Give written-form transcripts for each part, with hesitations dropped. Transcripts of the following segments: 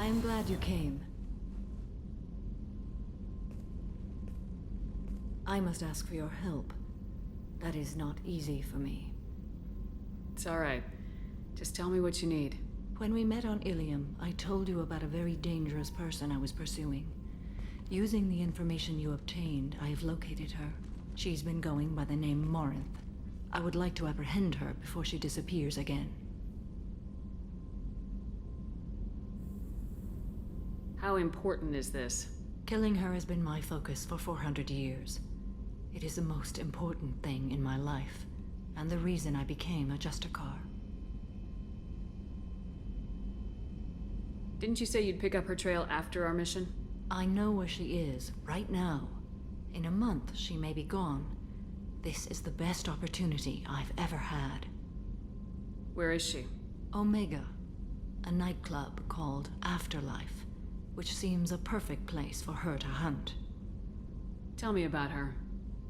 am glad you came. I must ask for your help. That is not easy for me. It's alright. Just tell me what you need. When we met on Ilium, I told you about a very dangerous person I was pursuing. Using the information you obtained, I have located her. She's been going by the name Morinth. I would like to apprehend her before she disappears again. How important is this? Killing her has been my focus for 400 years. It is the most important thing in my life, and the reason I became a Justicar. Didn't you say you'd pick up her trail after our mission? I know where she is, right now. In a month, she may be gone. This is the best opportunity I've ever had. Where is she? Omega, a nightclub called Afterlife, which seems a perfect place for her to hunt. Tell me about her.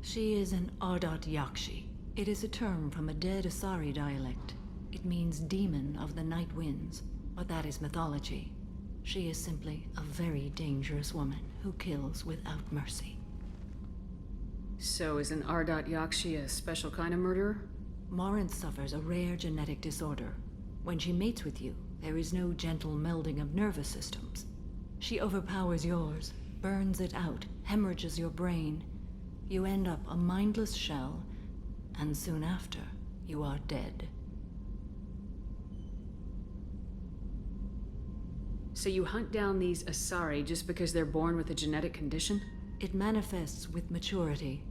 She is an Ardat Yakshi. It is a term from a dead Asari dialect. It means demon of the night winds, but that is mythology. She is simply a very dangerous woman who kills without mercy. So is an Ardat Yakshi a special kind of murderer? Morinth suffers a rare genetic disorder. When she mates with you, there is no gentle melding of nervous systems. She overpowers yours, burns it out, hemorrhages your brain. You end up a mindless shell, and soon after, you are dead. So you hunt down these Asari just because they're born with a genetic condition? It manifests with maturity.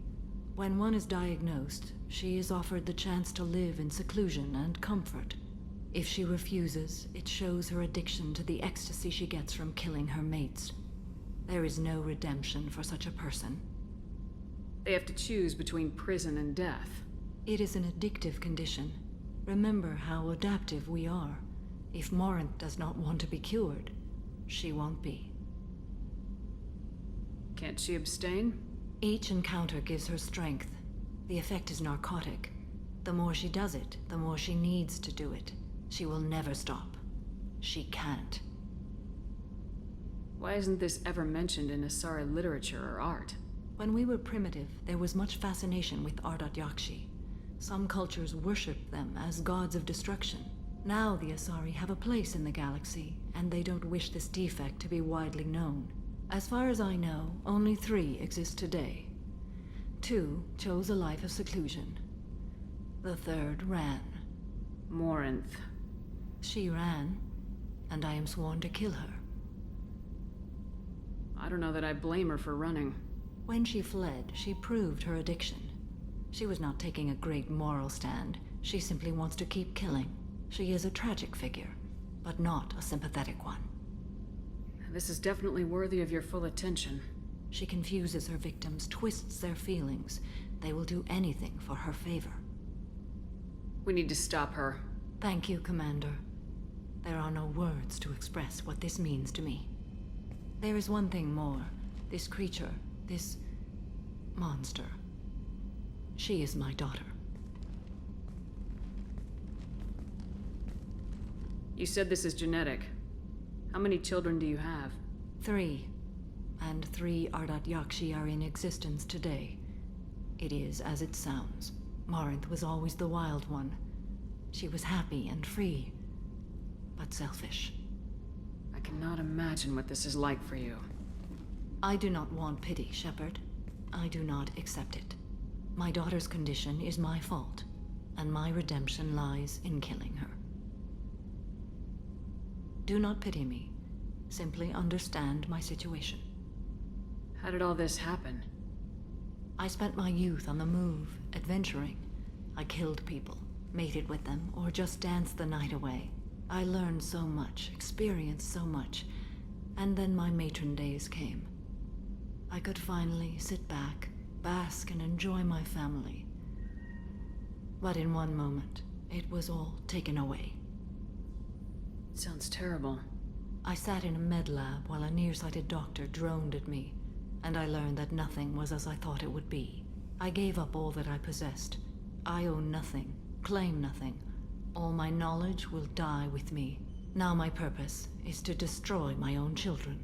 When one is diagnosed, she is offered the chance to live in seclusion and comfort. If she refuses, it shows her addiction to the ecstasy she gets from killing her mates. There is no redemption for such a person. They have to choose between prison and death. It is an addictive condition. Remember how adaptive we are. If Morinth does not want to be cured, she won't be. Can't she abstain? Each encounter gives her strength. The effect is narcotic. The more she does it, the more she needs to do it. She will never stop. She can't. Why isn't this ever mentioned in Asari literature or art? When we were primitive, there was much fascination with Ardat Yakshi. Some cultures worshipped them as gods of destruction. Now the Asari have a place in the galaxy, and they don't wish this defect to be widely known. As far as I know, only 3 exist today. 2 chose a life of seclusion. The 3rd ran. Morinth. She ran, and I am sworn to kill her. I don't know that I blame her for running. When she fled, she proved her addiction. She was not taking a great moral stand. She simply wants to keep killing. She is a tragic figure, but not a sympathetic one. This is definitely worthy of your full attention. She confuses her victims, twists their feelings. They will do anything for her favor. We need to stop her. Thank you, Commander. There are no words to express what this means to me. There is one thing more. This creature, this monster. She is my daughter. You said this is genetic. How many children do you have? 3. And 3 Ardat Yakshi are in existence today. It is as it sounds. Morinth was always the wild one. She was happy and free, but selfish. I cannot imagine what this is like for you. I do not want pity, Shepard. I do not accept it. My daughter's condition is my fault, and my redemption lies in killing her. Do not pity me. Simply understand my situation. How did all this happen? I spent my youth on the move, adventuring. I killed people, mated with them, or just danced the night away. I learned so much, experienced so much, and then my matron days came. I could finally sit back, bask and enjoy my family. But in one moment, it was all taken away. It sounds terrible. I sat in a med lab while a nearsighted doctor droned at me, and I learned that nothing was as I thought it would be. I gave up all that I possessed. I own nothing, claim nothing. All my knowledge will die with me. Now my purpose is to destroy my own children.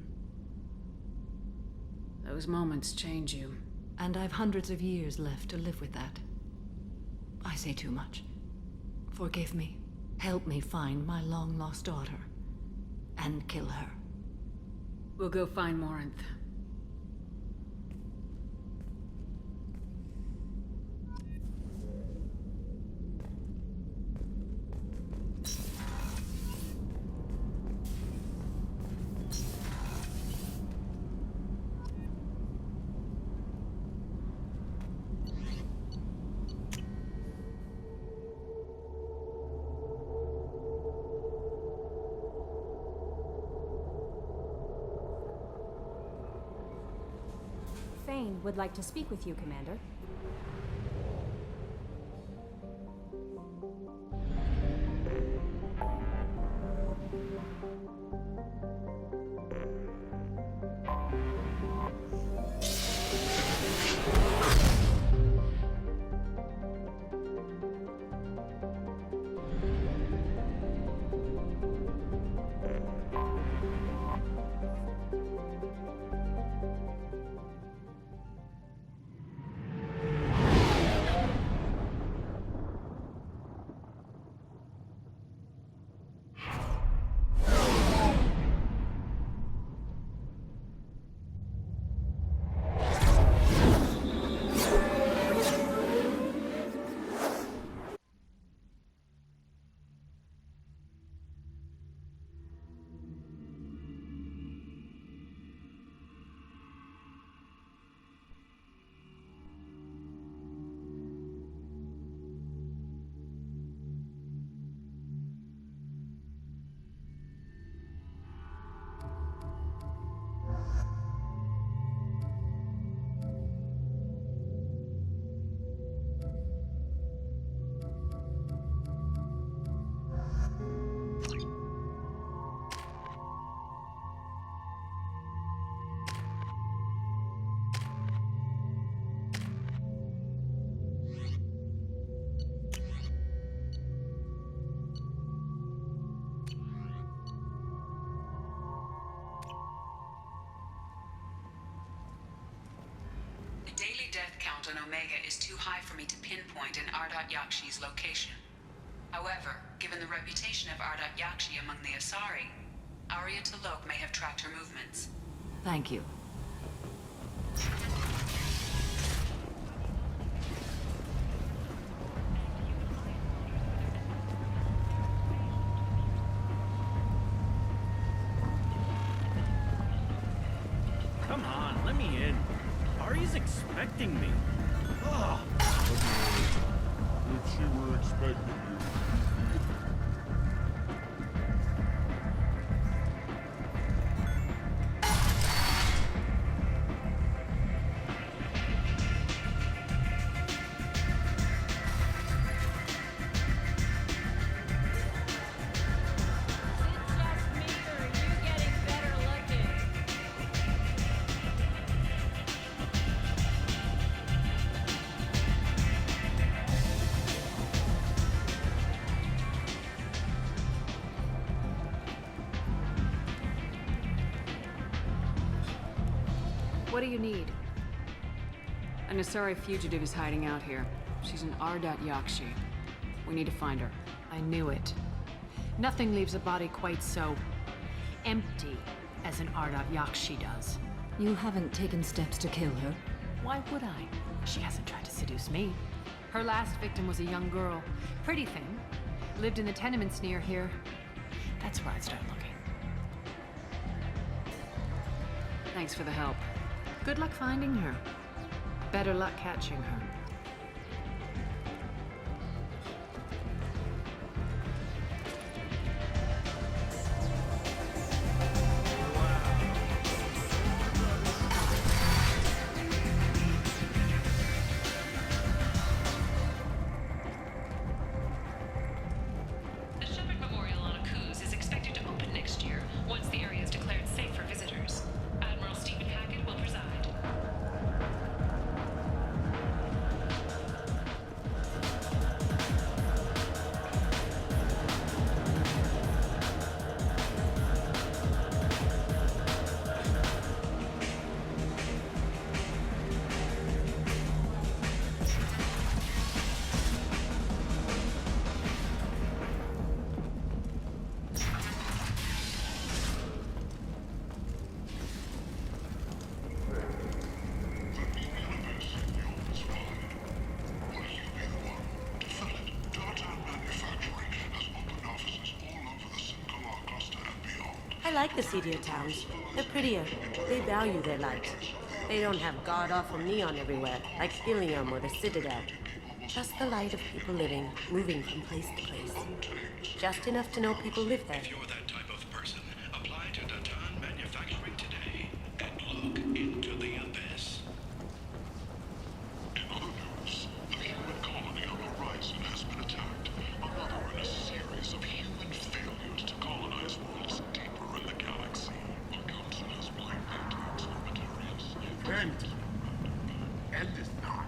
Those moments change you. And I've hundreds of years left to live with that. I say too much. Forgive me. Help me find my long-lost daughter. And kill her. We'll go find Morinth. Fane would like to speak with you, Commander. Daily death count on Omega is too high for me to pinpoint an Ardat Yakshi's location. However, given the reputation of Ardat Yakshi among the Asari, Arya T'Loak may have tracked her movements. Thank you. Come on, let me in. Ari's expecting me. Ugh. If she were expecting you. What do you need? An Asari fugitive is hiding out here. She's an Ardat Yakshi. We need to find her. I knew it. Nothing leaves a body quite so empty as an Ardat Yakshi does. You haven't taken steps to kill her? Why would I? She hasn't tried to seduce me. Her last victim was a young girl. Pretty thing. Lived in the tenements near here. That's where I'd start looking. Thanks for the help. Good luck finding her. Better luck catching her. The Shepherd Memorial on Akuz is expected to open next year, once the area is declared safe for visitors. Admiral Stephen Hackett will preside. like the seedier towns. They're prettier. They value their light. They don't have god-awful neon everywhere, like Helium or the Citadel. Just the light of people living, moving from place to place. Just enough to know people live there. If you're that type of person, apply to Datan Manufacturing today and look into the abyss. In other news, the human colony on the horizon has been attacked. Another in a series of human failures to colonize worlds deeper in the galaxy. The council has blinded its laboratories. End this now.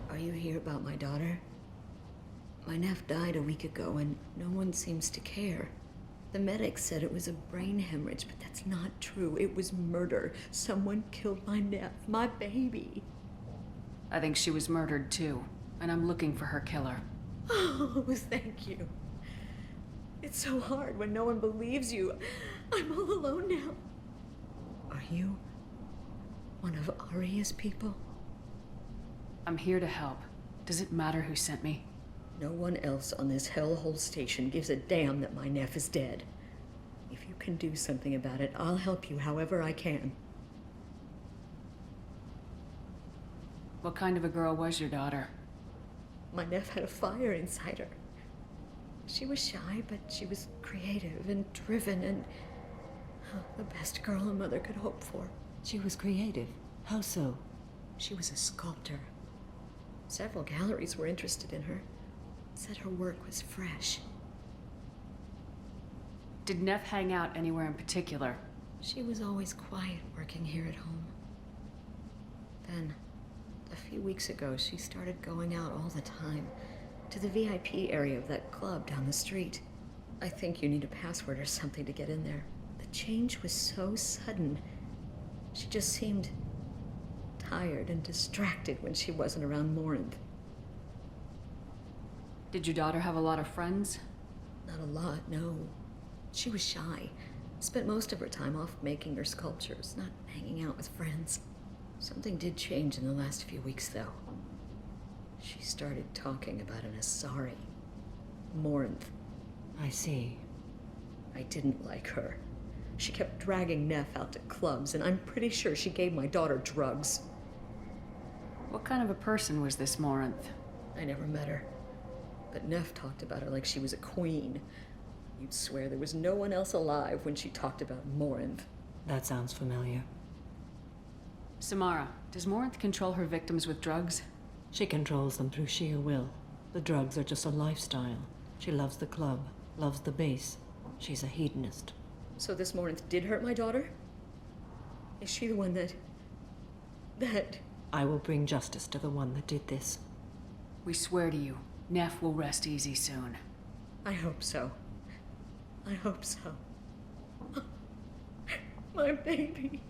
Are you here about my daughter? My nephew died a week ago and no one seems to care. The medics said it was a brain hemorrhage, but that's not true. It was murder. Someone killed my nephew, my baby. I think she was murdered too, and I'm looking for her killer. Oh, thank you. It's so hard when no one believes you. I'm all alone now. Are you one of Aria's people? I'm here to help. Does it matter who sent me? No one else on this hellhole station gives a damn that my nephew is dead. If you can do something about it, I'll help you however I can. What kind of a girl was your daughter? My nephew had a fire inside her. She was shy, but she was creative and driven and the best girl a mother could hope for. She was creative. How so? She was a sculptor. Several galleries were interested in her. Said her work was fresh. Did Neff hang out anywhere in particular? She was always quiet working here at home. Then, a few weeks ago, she started going out all the time to the VIP area of that club down the street. I think you need a password or something to get in there. The change was so sudden. She just seemed tired and distracted when she wasn't around Morinth. Did your daughter have a lot of friends? Not a lot, no. She was shy. Spent most of her time off making her sculptures, not hanging out with friends. Something did change in the last few weeks, though. She started talking about an Asari. Morinth. I see. I didn't like her. She kept dragging Neff out to clubs, and I'm pretty sure she gave my daughter drugs. What kind of a person was this Morinth? I never met her. But Neff talked about her like she was a queen. You'd swear there was no one else alive when she talked about Morinth. That sounds familiar. Samara, does Morinth control her victims with drugs? She controls them through sheer will. The drugs are just a lifestyle. She loves the club, loves the base. She's a hedonist. So this Morinth did hurt my daughter? Is she the one that... I will bring justice to the one that did this. We swear to you, Neff will rest easy soon. I hope so. I hope so. My baby.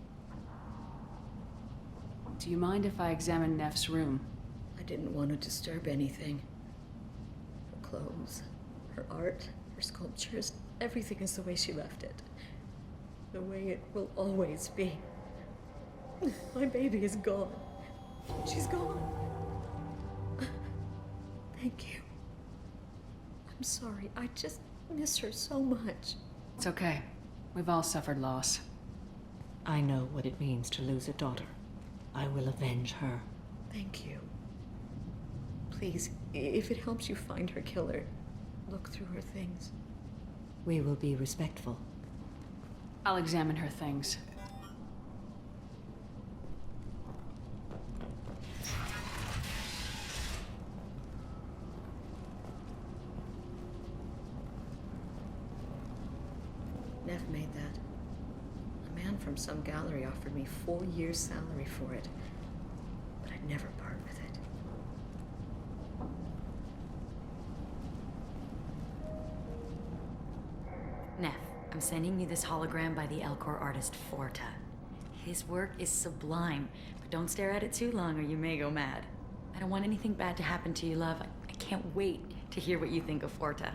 Do you mind if I examine Neff's room? I didn't want to disturb anything. Her clothes, her art, her sculptures, everything is the way she left it. The way it will always be. My baby is gone. She's gone. Thank you. I'm sorry. I just miss her so much. It's okay. We've all suffered loss. I know what it means to lose a daughter. I will avenge her. Thank you. Please, if it helps you find her killer, look through her things. We will be respectful. I'll examine her things. Neff made that. A man from some gallery offered me 4 years' salary for it, but I'd never part with it. Neff, I'm sending you this hologram by the Elcor artist Forta. His work is sublime, but don't stare at it too long or you may go mad. I don't want anything bad to happen to you, love. I can't wait to hear what you think of Forta.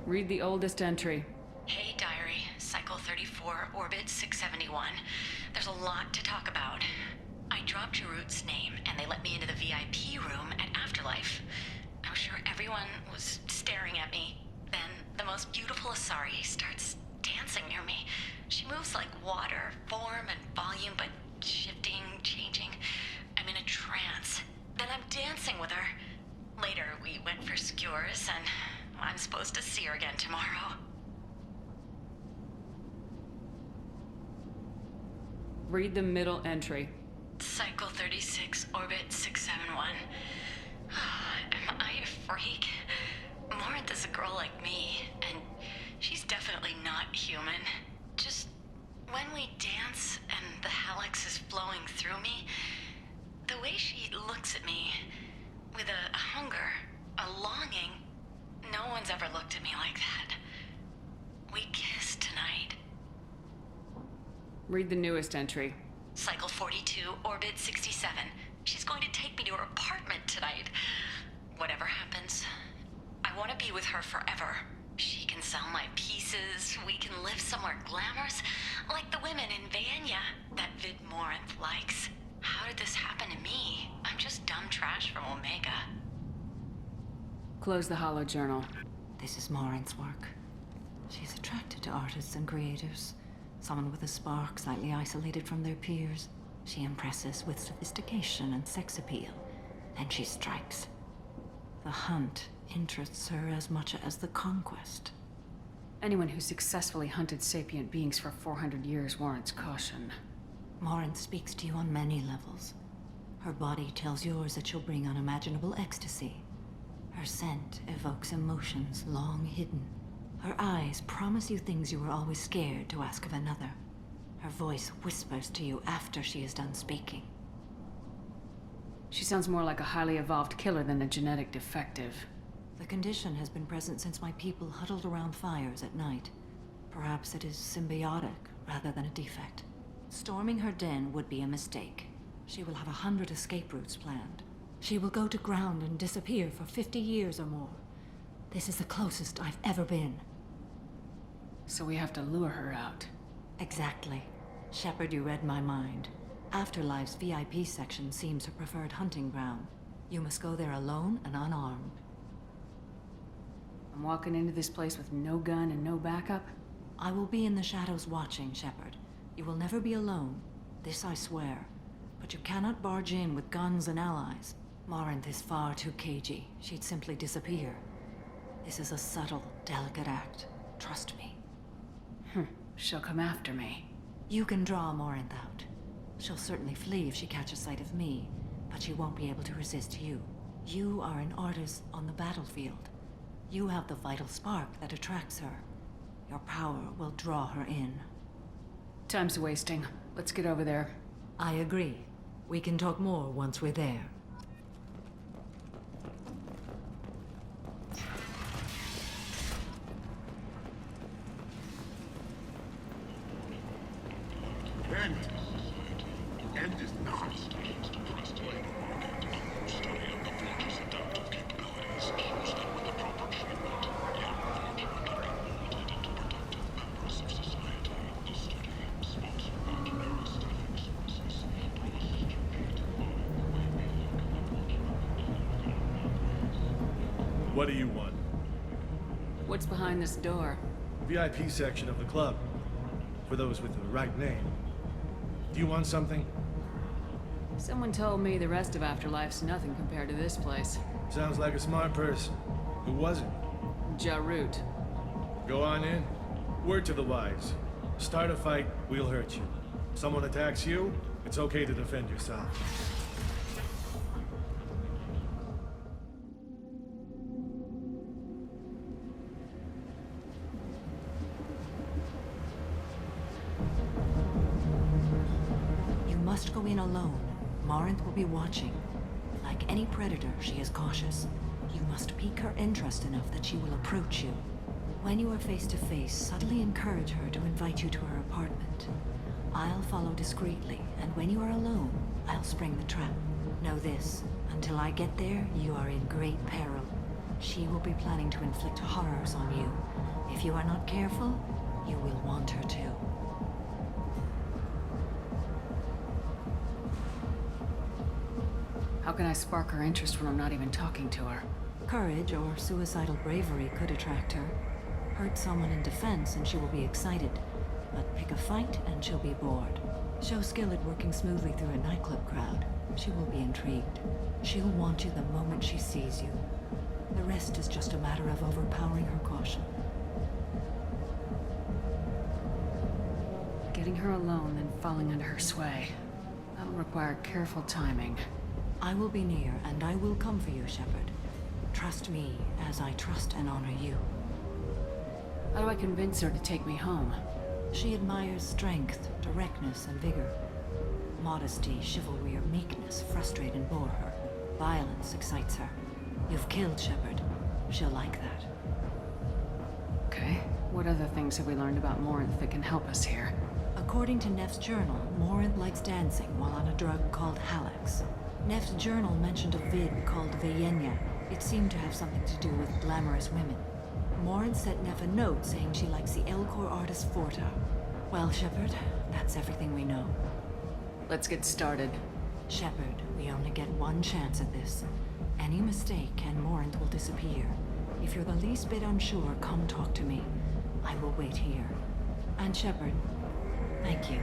Read the oldest entry. Hey, Diary. Cycle 34, Orbit 671. There's a lot to talk about. I dropped Jarut's name, and they let me into the VIP room at Afterlife. I was sure everyone was staring at me. Then, the most beautiful Asari starts dancing near me. She moves like water, form and volume, but shifting, changing. I'm in a trance. Then I'm dancing with her. Later, we went for skewers, and I'm supposed to see her again tomorrow. Read the middle entry. Cycle 36, Orbit 671. Am I a freak? Morinth is a girl like me, and she's definitely not human. Just when we dance and the Hallex is flowing through me, the way she looks at me with a hunger, a longing, no one's ever looked at me like that. We kissed tonight. Read the newest entry. Cycle 42, Orbit 67. She's going to take me to her apartment tonight. Whatever happens, I want to be with her forever. She can sell my pieces. We can live somewhere glamorous, like the women in Vanya that Vid Morinth likes. How did this happen to me? I'm just dumb trash from Omega. Close the hollow journal. This is Morinth's work. She's attracted to artists and creators. Someone with a spark, slightly isolated from their peers. She impresses with sophistication and sex appeal. Then she strikes. The hunt interests her as much as the conquest. Anyone who successfully hunted sapient beings for 400 years warrants caution. Morinth speaks to you on many levels. Her body tells yours that she'll bring unimaginable ecstasy. Her scent evokes emotions long hidden. Her eyes promise you things you were always scared to ask of another. Her voice whispers to you after she is done speaking. She sounds more like a highly evolved killer than a genetic defective. The condition has been present since my people huddled around fires at night. Perhaps it is symbiotic rather than a defect. Storming her den would be a mistake. She will have 100 escape routes planned. She will go to ground and disappear for 50 years or more. This is the closest I've ever been. So we have to lure her out. Exactly. Shepard, you read my mind. Afterlife's VIP section seems her preferred hunting ground. You must go there alone and unarmed. I'm walking into this place with no gun and no backup? I will be in the shadows watching, Shepard. You will never be alone. This I swear. But you cannot barge in with guns and allies. Morinth is far too cagey. She'd simply disappear. This is a subtle, delicate act. Trust me. She'll come after me. You can draw Morinth out. She'll certainly flee if she catches sight of me, but she won't be able to resist you. You are an artist on the battlefield. You have the vital spark that attracts her. Your power will draw her in. Time's wasting. Let's get over there. I agree. We can talk more once we're there. End. End is not. What do you want? What's behind this door? VIP section of the club. For those with the right name. Do you want something? Someone told me the rest of Afterlife's nothing compared to this place. Sounds like a smart person. Who was it? Jarut. Go on in. Word to the wise. Start a fight, we'll hurt you. Someone attacks you, it's okay to defend yourself. You must go in alone. Morinth will be watching. Like any predator, she is cautious. You must pique her interest enough that she will approach you. When you are face to face, subtly encourage her to invite you to her apartment. I'll follow discreetly, and when you are alone, I'll spring the trap. Know this, until I get there, you are in great peril. She will be planning to inflict horrors on you. If you are not careful, you will want her to. How can I spark her interest when I'm not even talking to her? Courage or suicidal bravery could attract her. Hurt someone in defense and she will be excited. But pick a fight and she'll be bored. Show skill at working smoothly through a nightclub crowd. She will be intrigued. She'll want you the moment she sees you. The rest is just a matter of overpowering her caution. Getting her alone, then falling under her sway. That'll require careful timing. I will be near, and I will come for you, Shepard. Trust me, as I trust and honor you. How do I convince her to take me home? She admires strength, directness, and vigor. Modesty, chivalry, or meekness frustrate and bore her. Violence excites her. You've killed Shepard. She'll like that. Okay. What other things have we learned about Morinth that can help us here? According to Neff's journal, Morinth likes dancing while on a drug called Halax. Neff's journal mentioned a vid called Vayenya. It seemed to have something to do with glamorous women. Morinth sent Neff a note saying she likes the Elcor artist Forta. Well, Shepard, that's everything we know. Let's get started. Shepard, we only get one chance at this. Any mistake and Morinth will disappear. If you're the least bit unsure, come talk to me. I will wait here. And Shepard, thank you.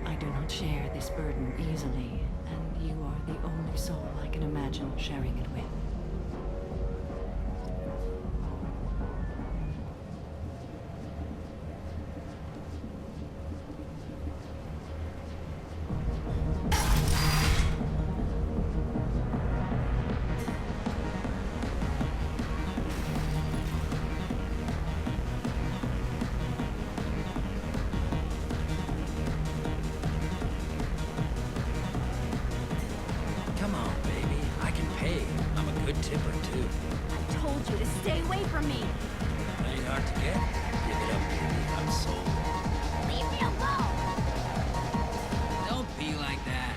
I do not share this burden easily, and you are the only soul I can imagine sharing it with. Come on, baby. I can pay. I'm a good tipper, too. I told you to stay away from me! Ain't hard to get. Give it up, baby. I'm sold. Leave me alone! Don't be like that.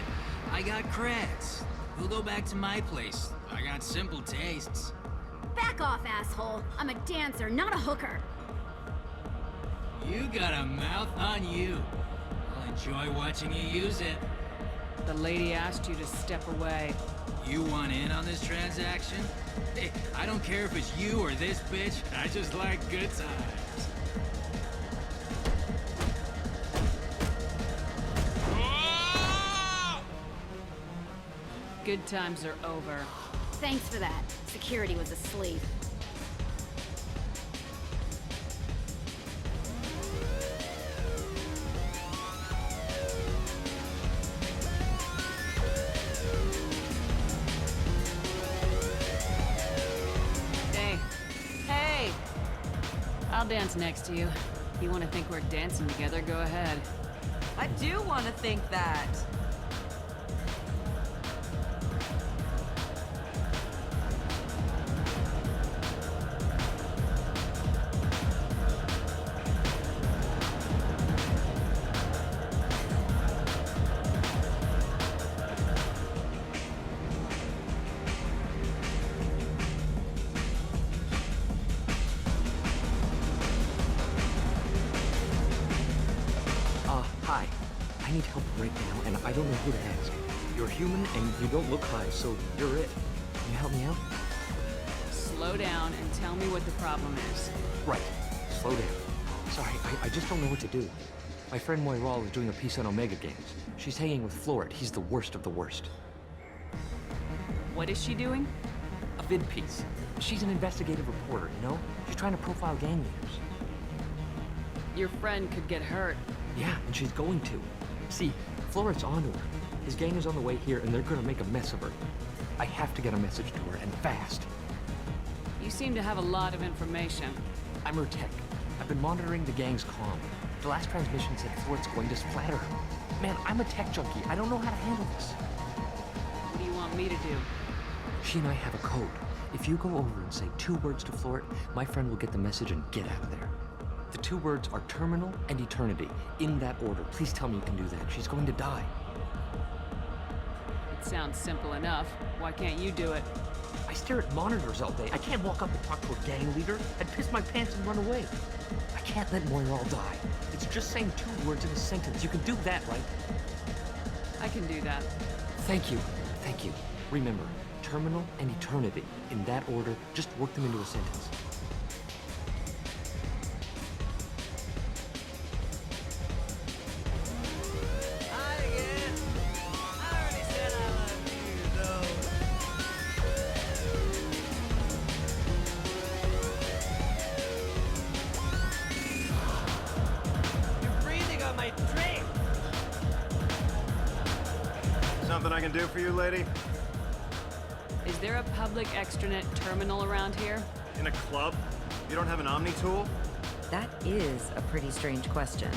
I got creds. We'll go back to my place. I got simple tastes. Back off, asshole! I'm a dancer, not a hooker! You got a mouth on you. I'll enjoy watching you use it. The lady asked you to step away. You want in on this transaction? Hey, I don't care if it's you or this bitch. I just like good times. Good times are over. Thanks for that. Security was asleep. Hey! I'll dance next to you. If you want to think we're dancing together, go ahead. I do want to think that. Hi. I need help right now, and I don't know who to ask. You're human, and you don't look high, so you're it. Can you help me out? Slow down and tell me what the problem is. Right. Slow down. Sorry, I just don't know what to do. My friend Moiral is doing a piece on Omega Games. She's hanging with Florid. He's the worst of the worst. What is she doing? A vid piece. She's an investigative reporter, you know? She's trying to profile gang leaders. Your friend could get hurt. Yeah, and she's going to. See, Florid's onto her. His gang is on the way here, and they're gonna make a mess of her. I have to get a message to her, and fast. You seem to have a lot of information. I'm her tech. I've been monitoring the gang's comm. The last transmission said Florid's going to splatter her. Man, I'm a tech junkie. I don't know how to handle this. What do you want me to do? She and I have a code. If you go over and say 2 words to Florid, my friend will get the message and get out of there. The 2 words are terminal and eternity, in that order. Please tell me you can do that. She's going to die. It sounds simple enough. Why can't you do it? I stare at monitors all day. I can't walk up and talk to a gang leader. I'd piss my pants and run away. I can't let Moira die. It's just saying 2 words in a sentence. You can do that, right? I can do that. Thank you. Thank you. Remember, terminal and eternity. In that order, just work them into a sentence. Something I can do for you, lady? Is there a public extranet terminal around here? In a club? You don't have an Omni tool? That is a pretty strange question.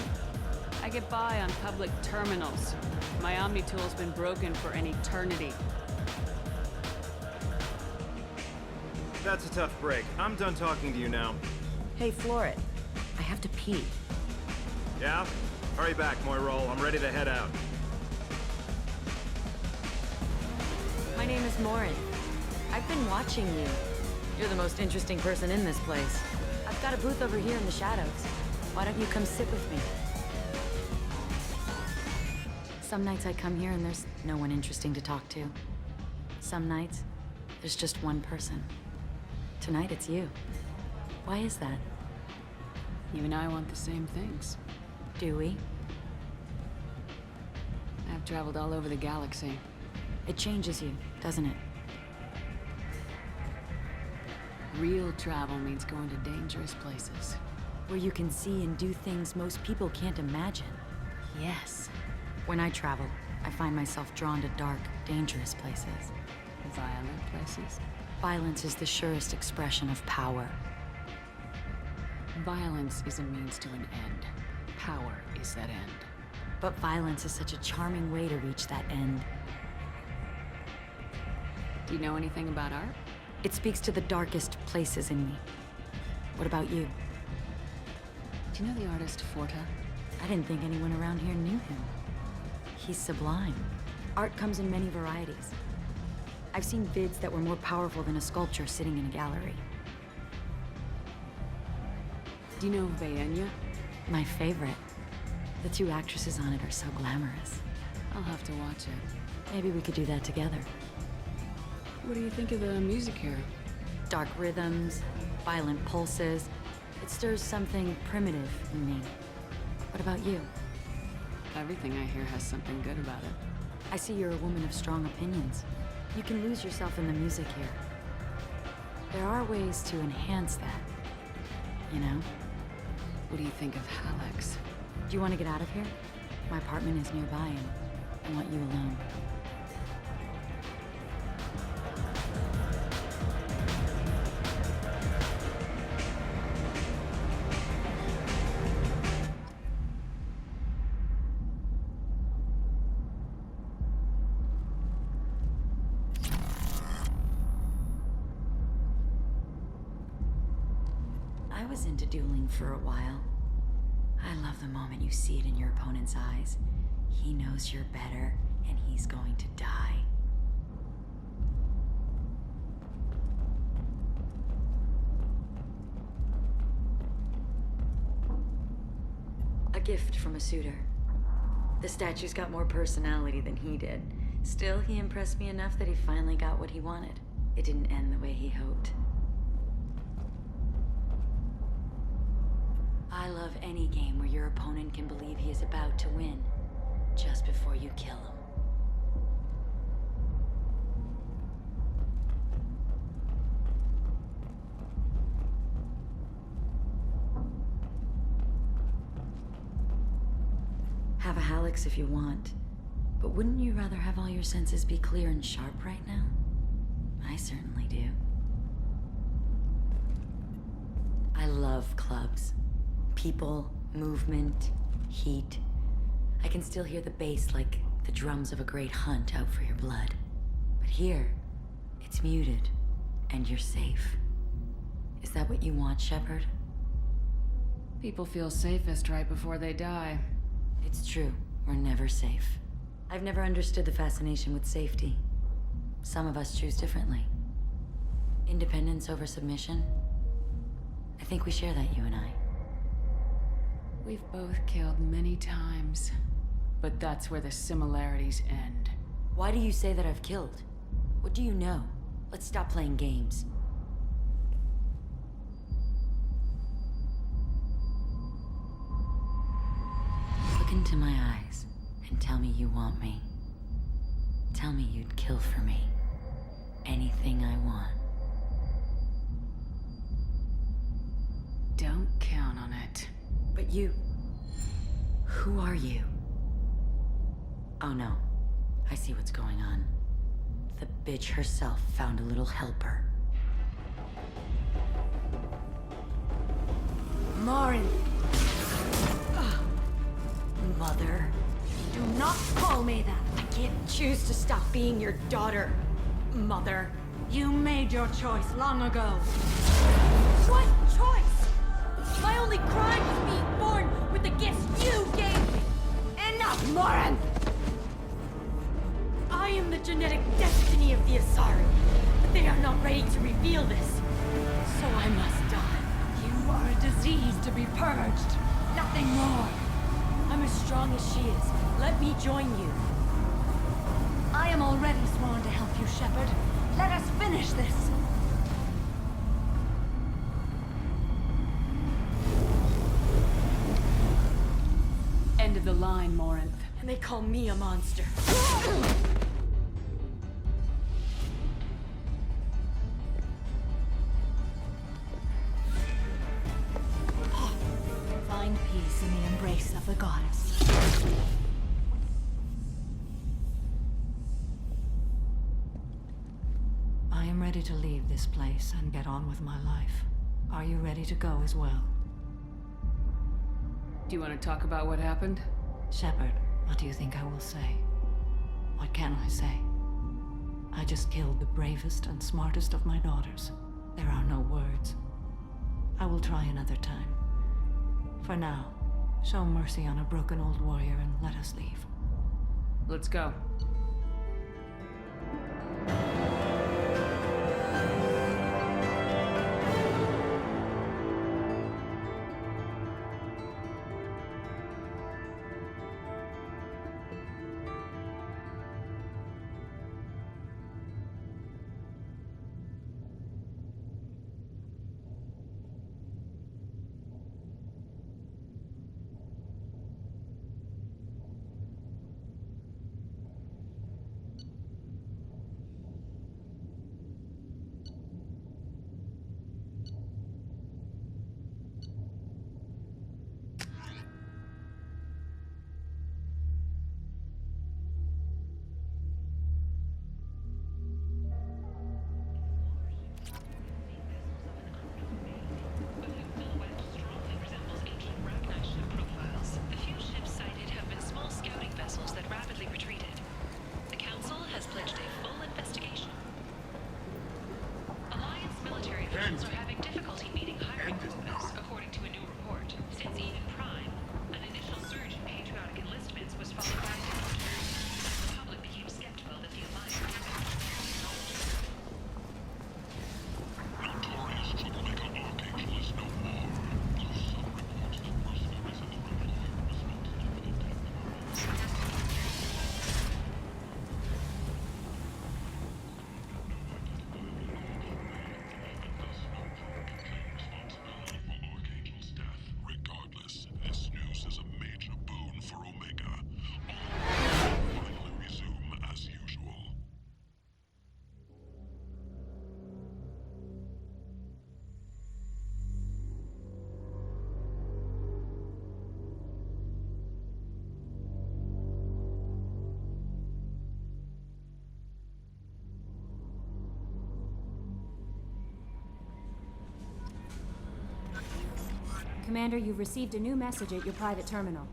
I get by on public terminals. My Omni tool's been broken for an eternity. That's a tough break. I'm done talking to you now. Hey, Floret. I have to pee. Yeah? Hurry back, Moira. I'm ready to head out. My name is Morin. I've been watching you. You're the most interesting person in this place. I've got a booth over here in the shadows. Why don't you come sit with me? Some nights I come here and there's no one interesting to talk to. Some nights, there's just one person. Tonight it's you. Why is that? You and I want the same things. Do we? I've traveled all over the galaxy. It changes you, doesn't it? Real travel means going to dangerous places. Where you can see and do things most people can't imagine. Yes. When I travel, I find myself drawn to dark, dangerous places. Violent places? Violence is the surest expression of power. Violence is a means to an end. Power is that end. But violence is such a charming way to reach that end. Do you know anything about art? It speaks to the darkest places in me. What about you? Do you know the artist Forta? I didn't think anyone around here knew him. He's sublime. Art comes in many varieties. I've seen vids that were more powerful than a sculpture sitting in a gallery. Do you know Vaenya? My favorite. The 2 actresses on it are so glamorous. I'll have to watch it. Maybe we could do that together. What do you think of the music here? Dark rhythms, violent pulses. It stirs something primitive in me. What about you? Everything I hear has something good about it. I see you're a woman of strong opinions. You can lose yourself in the music here. There are ways to enhance that, you know? What do you think of Hallex? Do you want to get out of here? My apartment is nearby and I want you alone. I was into dueling for a while. I love the moment you see it in your opponent's eyes. He knows you're better, and he's going to die. A gift from a suitor. The statue's got more personality than he did. Still, he impressed me enough that he finally got what he wanted. It didn't end the way he hoped. I love any game where your opponent can believe he is about to win, just before you kill him. Have a Hallex if you want, but wouldn't you rather have all your senses be clear and sharp right now? I certainly do. I love clubs. People, movement, heat. I can still hear the bass like the drums of a great hunt out for your blood. But here, it's muted, and you're safe. Is that what you want, Shepard? People feel safest right before they die. It's true. We're never safe. I've never understood the fascination with safety. Some of us choose differently. Independence over submission? I think we share that, you and I. We've both killed many times, but that's where the similarities end. Why do you say that I've killed? What do you know? Let's stop playing games. Look into my eyes and tell me you want me. Tell me you'd kill for me. Anything I want. Don't count on it. But you... Who are you? Oh no. I see what's going on. The bitch herself found a little helper. Morin! Mother. Do not call me that! I can't choose to stop being your daughter, Mother. You made your choice long ago. What choice? My only crime was being born with the gifts you gave me! Enough, Morin! I am the genetic destiny of the Asari, but they are not ready to reveal this. So I must die. You are a disease to be purged. Nothing more. I'm as strong as she is. Let me join you. I am already sworn to help you, Shepard. Let us finish this. End of the line, Morinth. And they call me a monster. Find peace in the embrace of the goddess. I am ready to leave this place and get on with my life. Are you ready to go as well? Do you want to talk about what happened? Shepard, what do you think I will say? What can I say? I just killed the bravest and smartest of my daughters. There are no words. I will try another time. For now, show mercy on a broken old warrior and let us leave. Let's go. Commander, you've received a new message at your private terminal.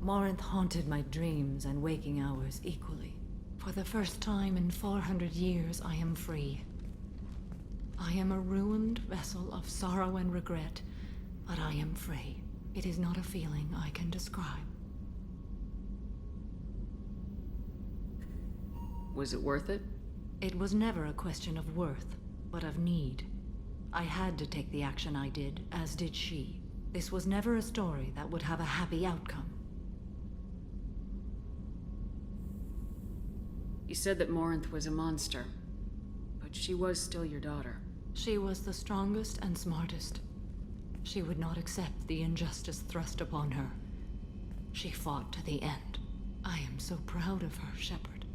Morinth haunted my dreams and waking hours equally. For the first time in 400 years, I am free. I am a ruined vessel of sorrow and regret, but I am free. It is not a feeling I can describe. Was it worth it? It was never a question of worth, but of need. I had to take the action I did, as did she. This was never a story that would have a happy outcome. You said that Morinth was a monster, but she was still your daughter. She was the strongest and smartest. She would not accept the injustice thrust upon her. She fought to the end. I am so proud of her, Shepard.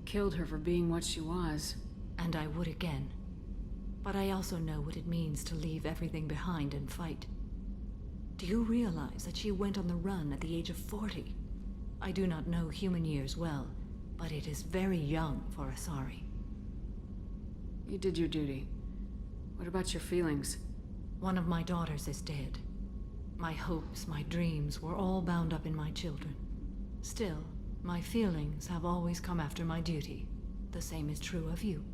Killed her for being what she was. And I would again. But I also know what it means to leave everything behind and fight. Do you realize that she went on the run at the age of 40? I do not know human years well, but it is very young for Asari. You did your duty. What about your feelings? One of my daughters is dead. My hopes, my dreams were all bound up in my children. Still, my feelings have always come after my duty. The same is true of you.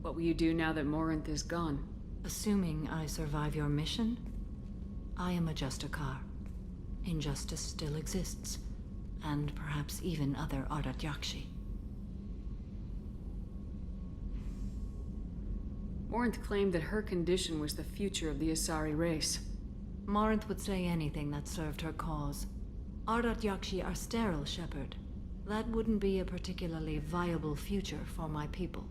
What will you do now that Morinth is gone? Assuming I survive your mission, I am a Justikar. Injustice still exists, and perhaps even other Ardat Yakshi. Morinth claimed that her condition was the future of the Asari race. Morinth would say anything that served her cause. Ardat Yakshi are sterile, Shepard. That wouldn't be a particularly viable future for my people.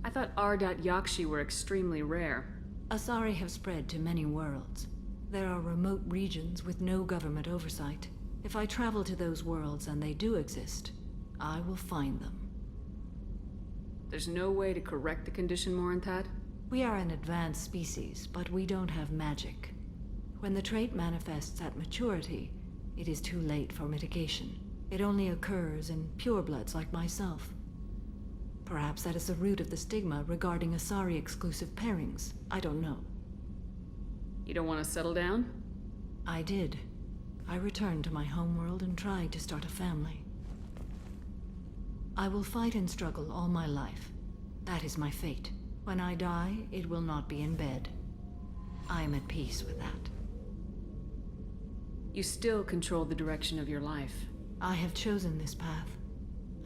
I thought Ardat Yakshi were extremely rare. Asari have spread to many worlds. There are remote regions with no government oversight. If I travel to those worlds and they do exist, I will find them. There's no way to correct the condition Morinth had? We are an advanced species, but we don't have magic. When the trait manifests at maturity, it is too late for mitigation. It only occurs in purebloods like myself. Perhaps that is the root of the stigma regarding Asari-exclusive pairings. I don't know. You don't want to settle down? I did. I returned to my homeworld and tried to start a family. I will fight and struggle all my life. That is my fate. When I die, it will not be in bed. I am at peace with that. You still control the direction of your life. I have chosen this path.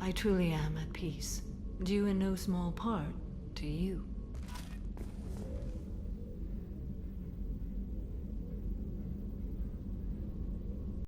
I truly am at peace, due in no small part to you.